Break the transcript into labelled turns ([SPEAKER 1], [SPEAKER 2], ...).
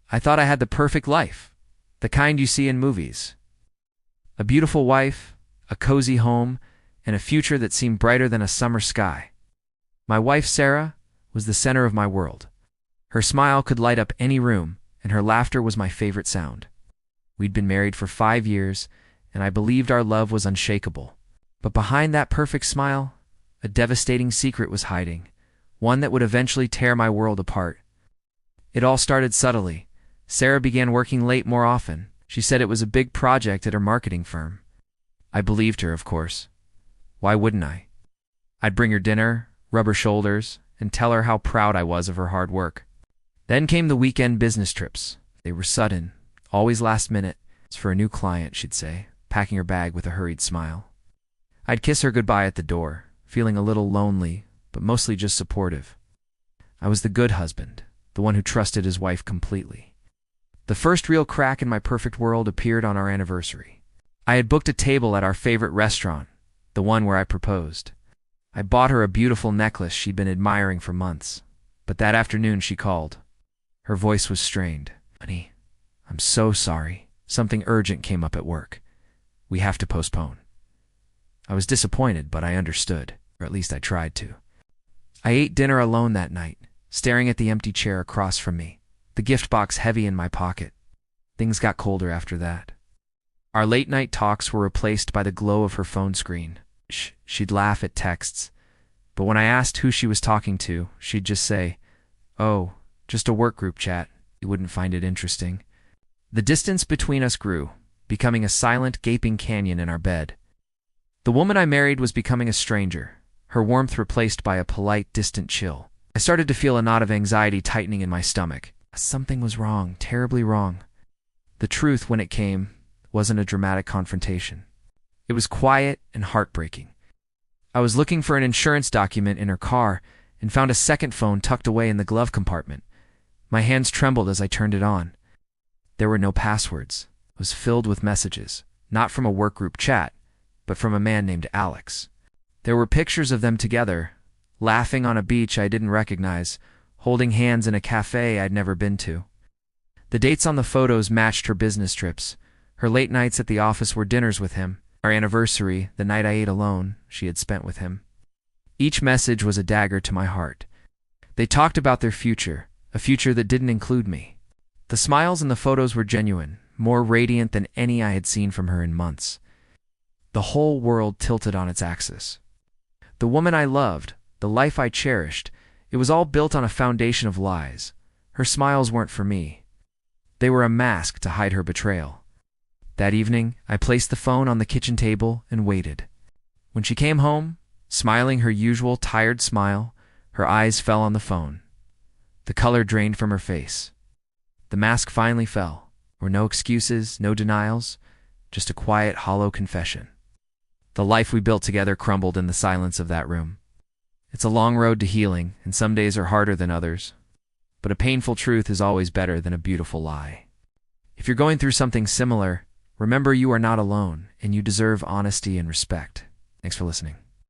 [SPEAKER 1] I thought I had the perfect life, the kind you see in movies. A beautiful wife, a cozy home, and a future that seemed brighter than a summer sky. My wife, Sarah, was the center of my world. Her smile could light up any room, and her laughter was my favorite sound. We'd been married for 5 years, and I believed our love was unshakable. But behind that perfect smile, a devastating secret was hiding, one that would eventually tear my world apart. It all started subtly. Sarah began working late more often. She said it was a big project at her marketing firm. I believed her, of course. Why wouldn't I? I'd bring her dinner, rub her shoulders, and tell her how proud I was of her hard work. Then came the weekend business trips. They were sudden, always last minute. It's for a new client, she'd say, packing her bag with a hurried smile. I'd kiss her goodbye at the door, feeling a little lonely, but mostly just supportive. I was the good husband, the one who trusted his wife completely. The first real crack in my perfect world appeared on our anniversary. I had booked a table at our favorite restaurant, the one where I proposed. I bought her a beautiful necklace she'd been admiring for months, but that afternoon she called. Her voice was strained. "Honey, I'm so sorry. Something urgent came up at work. We have to postpone." I was disappointed, but I understood, or at least I tried to. I ate dinner alone that night, staring at the empty chair across from me, the gift box heavy in my pocket. Things got colder after that. Our late-night talks were replaced by the glow of her phone screen. She'd laugh at texts, but when I asked who she was talking to, she'd just say, "Oh, just a work group chat. You wouldn't find it interesting." The distance between us grew, becoming a silent, gaping canyon in our bed. The woman I married was becoming a stranger, her warmth replaced by a polite, distant chill. I started to feel a knot of anxiety tightening in my stomach. Something was wrong, terribly wrong. The truth, when it came, wasn't a dramatic confrontation. It was quiet and heartbreaking. I was looking for an insurance document in her car and found a second phone tucked away in the glove compartment. My hands trembled as I turned it on. There were no passwords. It was filled with messages, not from a workgroup chat, but from a man named Alex. There were pictures of them together, laughing on a beach I didn't recognize, holding hands in a cafe I'd never been to. The dates on the photos matched her business trips. Her late nights at the office were dinners with him. Our anniversary, the night I ate alone, she had spent with him. Each message was a dagger to my heart. They talked about their future, a future that didn't include me. The smiles in the photos were genuine, more radiant than any I had seen from her in months. The whole world tilted on its axis. The woman I loved, the life I cherished, it was all built on a foundation of lies. Her smiles weren't for me. They were a mask to hide her betrayal. That evening, I placed the phone on the kitchen table and waited. When she came home, smiling her usual tired smile, her eyes fell on the phone. The color drained from her face. The mask finally fell. There were no excuses, no denials, just a quiet, hollow confession. The life we built together crumbled in the silence of that room. It's a long road to healing, and some days are harder than others. But a painful truth is always better than a beautiful lie. If you're going through something similar, remember you are not alone, and you deserve honesty and respect. Thanks for listening.